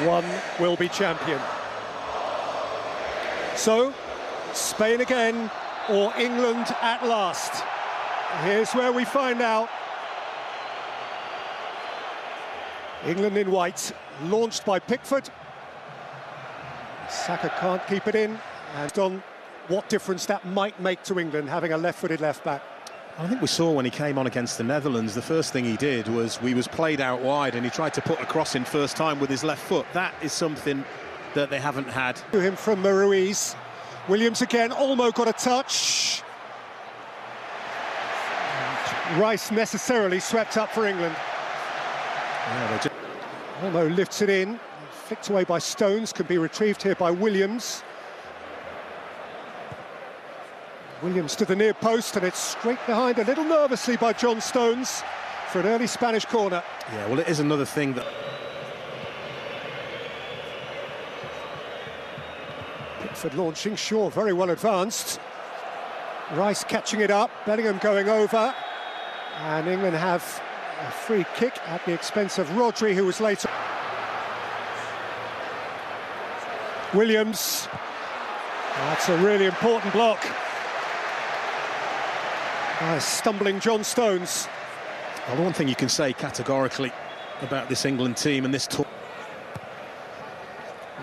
one will be champion. So, Spain again, or England at last. Here's where we find out. England in white, launched by Pickford. Saka can't keep it in, and on what difference that might make to England, having a left-footed left-back. I think we saw when he came on against the Netherlands, the first thing he did was he was played out wide and he tried to put a cross in first time with his left foot. That is something that they haven't had. To him from Ruiz. Williams again, Olmo got a touch. And Rice necessarily swept up for England. Yeah, Olmo lifts it in, flicked away by Stones, can be retrieved here by Williams. Williams to the near post, and it's straight behind a little nervously by John Stones for an early Spanish corner. Yeah, well, it is another thing that... Pickford launching, Shaw very well advanced. Rice catching it up, Bellingham going over, and England have a free kick at the expense of Rodri, who was later. Williams, that's a really important block. Stumbling John Stones. Well, the one thing you can say categorically about this England team and this tour...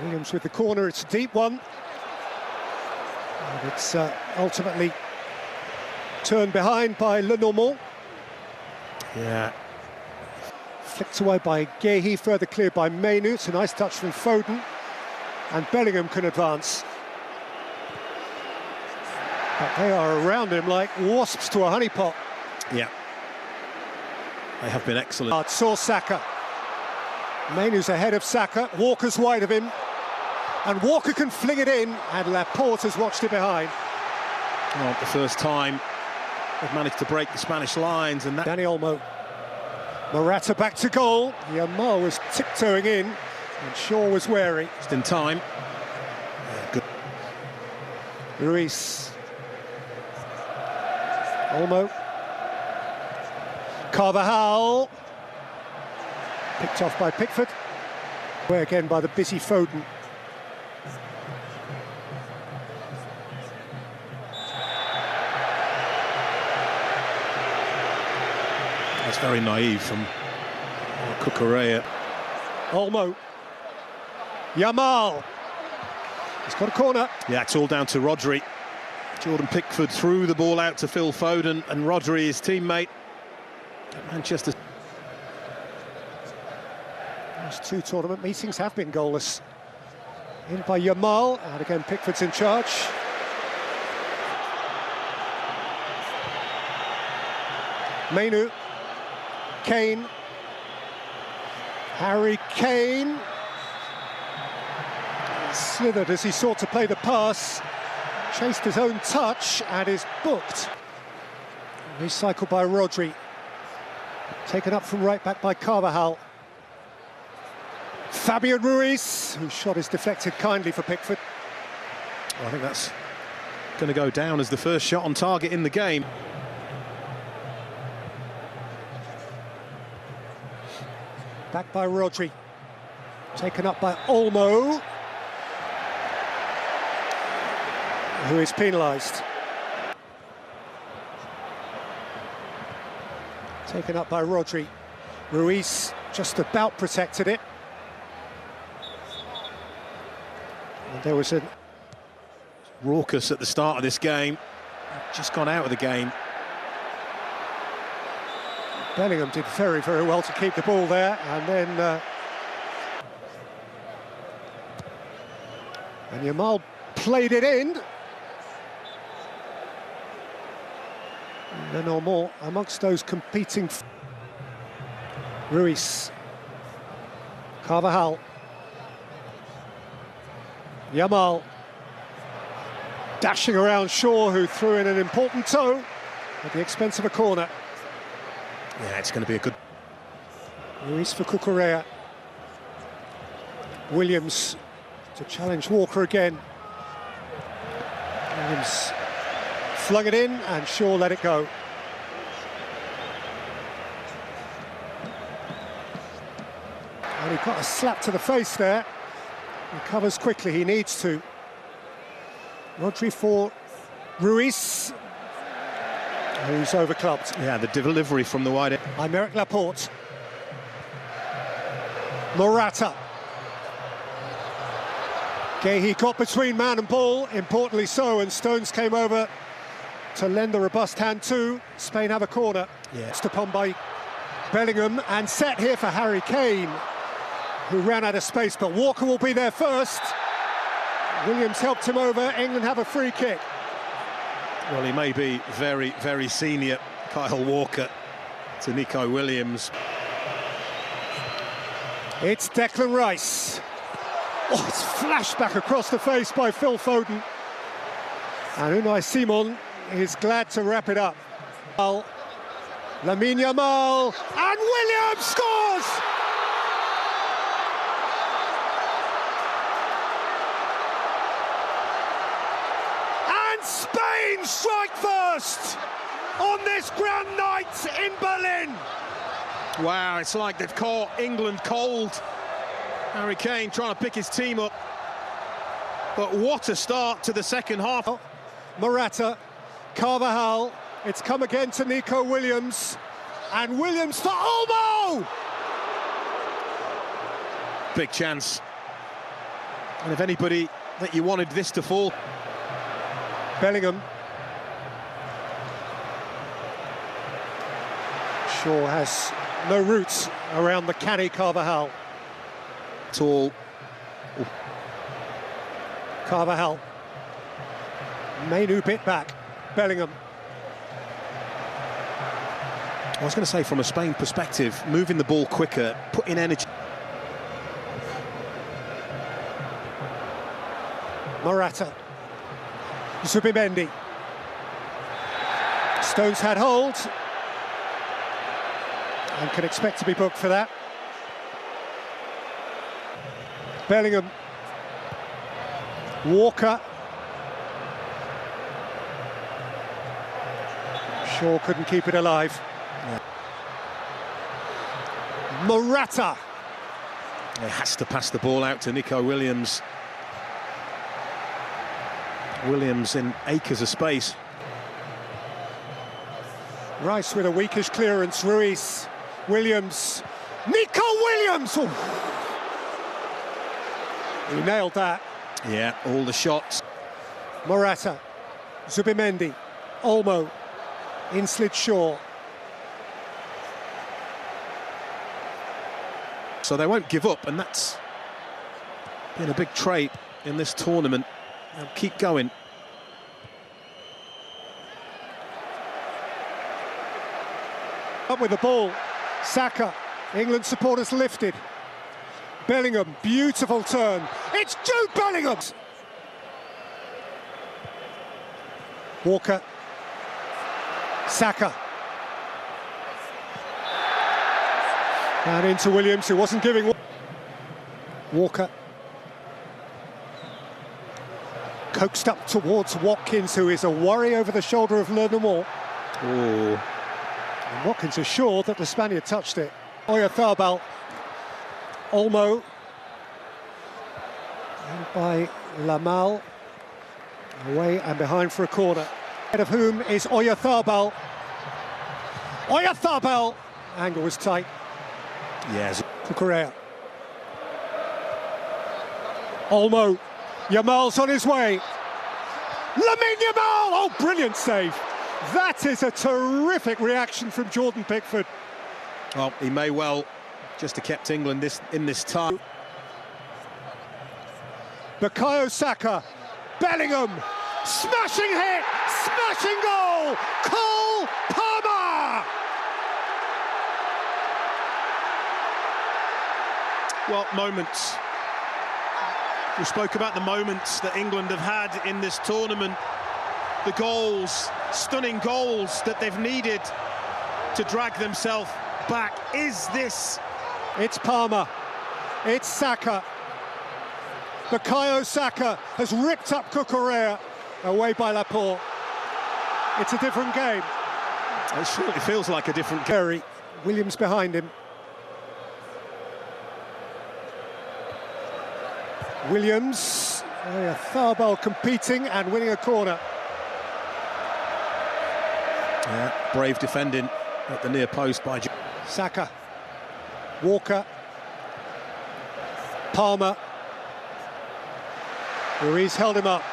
Williams with the corner, it's a deep one. And it's ultimately turned behind by Lenormand. Yeah. Flicked away by Guéhi, further cleared by Mainoo. It's a nice touch from Foden. And Bellingham can advance. But they are around him like wasps to a honeypot. Yeah. They have been excellent. Saw Saka. Mainoo's ahead of Saka. Walker's wide of him. And Walker can fling it in, and Laporte has watched it behind. Well, the first time they've managed to break the Spanish lines, and that... Dani Olmo. Morata back to goal. Yamal was tiptoeing in, and Shaw was wary. Just in time. Yeah, good. Ruiz. Olmo. Carvajal. Picked off by Pickford. Away again by the busy Foden. That's very naive from Cucurella. Olmo. Yamal. He's got a corner. Yeah, it's all down to Rodri. Jordan Pickford threw the ball out to Phil Foden, and Rodri, his teammate at Manchester. Those two tournament meetings have been goalless. In by Yamal, and again Pickford's in charge. Mainoo. Kane. Harry Kane. Slithered as he sought to play the pass. Chased his own touch and is booked. Recycled by Rodri. Taken up from right back by Carvajal. Fabian Ruiz, whose shot is deflected kindly for Pickford. Well, I think that's going to go down as the first shot on target in the game. Back by Rodri. Taken up by Olmo, who is penalised. Taken up by Rodri. Ruiz just about protected it. And there was a raucous at the start of this game. Just gone out of the game. Bellingham did very, very well to keep the ball there, and then and Yamal played it in. Lenormand amongst those competing. Ruiz. Carvajal. Yamal. Dashing around Shaw, who threw in an important toe at the expense of a corner. Yeah, it's going to be a good... Ruiz for Cucurella. Williams to challenge Walker again. Williams flung it in and Shaw let it go. And he got a slap to the face there. Recovers quickly, he needs to. Rodri for Ruiz, who's overclocked. Yeah, the delivery from the wide end. Aymeric Laporte. Morata. Guehi got between man and ball, importantly so, and Stones came over to lend the robust hand too. Spain have a corner. Yeah. It's upon by Bellingham and set here for Harry Kane, who ran out of space, but Walker will be there first. Williams helped him over. England have a free kick. Well, he may be very, very senior, Kyle Walker, to Nico Williams. It's Declan Rice. Oh, it's flashed back across the face by Phil Foden. And Unai Simon is glad to wrap it up. Lamine Yamal, and Williams scores! And Spain strike first on this grand night in Berlin. Wow, it's like they've caught England cold. Harry Kane trying to pick his team up. But what a start to the second half. Morata, Carvajal, it's come again to Nico Williams. And Williams for Olmo! Big chance. And if anybody that you wanted this to fall... Bellingham. Shaw has no roots around the canny Carvajal. Tall. Ooh. Carvajal. Mainu bit back. Bellingham. I was going to say, from a Spain perspective, moving the ball quicker, putting energy. Morata. Zubimendi. Stones had hold and can expect to be booked for that. Bellingham. Walker. Shaw couldn't keep it alive. Yeah. Morata. He has to pass the ball out to Nico Williams. Williams in acres of space. Rice with a weakish clearance. Ruiz. Williams. Nico Williams! Ooh. He nailed that. Yeah, all the shots. Morata. Zubimendi. Olmo. In slid Shaw. So they won't give up, and that's been a big trait in this tournament. They'll keep going. Up with the ball. Saka. England supporters lifted. Bellingham, beautiful turn. It's Jude Bellingham! Walker. Saka. And into Williams, who wasn't giving... Walker. Coaxed up towards Watkins, who is a worry over the shoulder of Lernomore. Oh. And Watkins is sure that the Spaniard touched it. Oyarzabal. Olmo. And by Lamal. Away and behind for a corner. Head of whom is Oyarzabal. Oyarzabal! Angle was tight. Yes. Cucurella. Olmo. Yamal's on his way. Lamine Yamal! Oh, brilliant save. That is a terrific reaction from Jordan Pickford. Well, he may well just have kept England in this tie. Bukayo Saka. Bellingham. Smashing hit. Smashing goal. Cole Palmer. Well, moments. We spoke about the moments that England have had in this tournament. The goals, stunning goals that they've needed to drag themselves back. Is this? It's Palmer. It's Saka. Bukayo Saka has ripped up Cucurella, away by Laporte. It's a different game. It certainly feels like a different game. Williams behind him. Williams, Tharbal competing and winning a corner. Yeah, brave defending at the near post by Saka, Walker, Palmer. Ruiz held him up.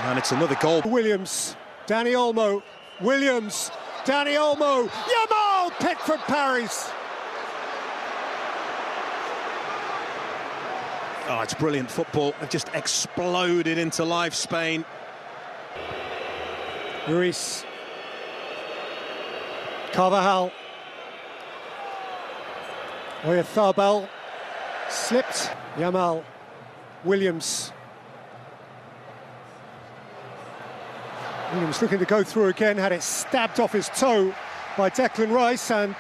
And it's another goal. Williams, Dani Olmo, Williams, Dani Olmo, Yamal, Pickford parries. Oh, it's brilliant football. They've just exploded into life, Spain. Ruiz, Carvajal, Oyarzabal slipped. Yamal, Williams. Williams looking to go through again, had it stabbed off his toe by Declan Rice, and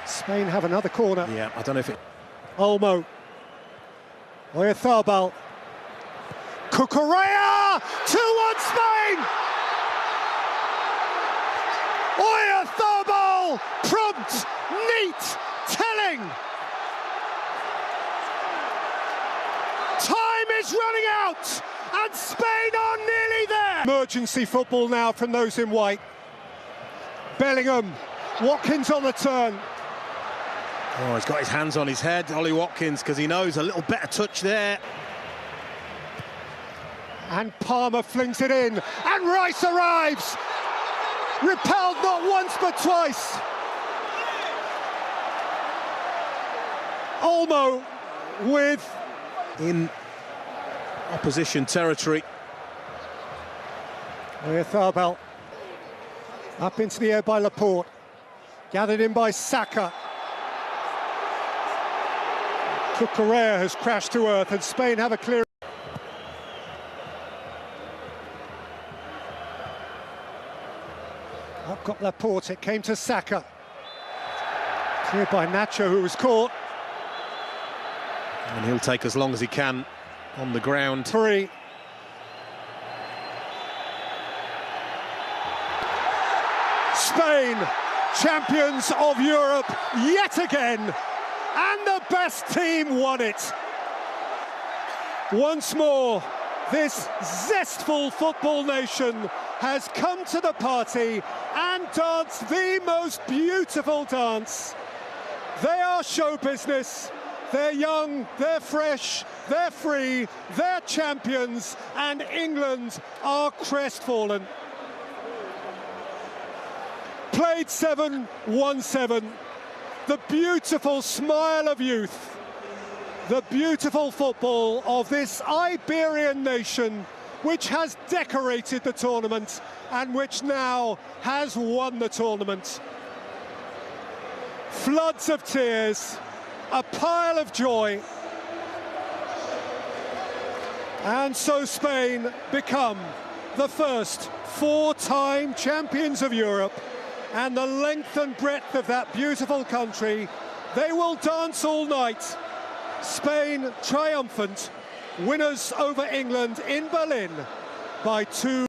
Spain have another corner. Yeah, I don't know if it... Olmo, Oyarzabal, Cucurella, 2-1 Spain! Oyarzabal, prompt, neat, telling. Time is running out, and Spain are nearly there. Emergency football now from those in white. Bellingham, Watkins on the turn. Oh, he's got his hands on his head, Ollie Watkins, because he knows a little better touch there. And Palmer flings it in, and Rice arrives. Repelled not once but twice. Olmo with... in opposition territory. Oyarzabal up into the air by Laporte, gathered in by Saka. Cucurella has crashed to earth, and Spain have a clear. Up got Laporte, it came to Saka. Cleared by Nacho, who was caught. And he'll take as long as he can on the ground. Three. Spain, champions of Europe yet again, and the best team won it. Once more, this zestful football nation has come to the party and danced the most beautiful dance. They are show business. They're young, they're fresh, they're free, they're champions, and England are crestfallen. Played 7, won 7. The beautiful smile of youth, the beautiful football of this Iberian nation, which has decorated the tournament and which now has won the tournament. Floods of tears, a pile of joy. And so Spain become the first 4-time champions of Europe, and the length and breadth of that beautiful country, they will dance all night. Spain triumphant, winners over England in Berlin by 2.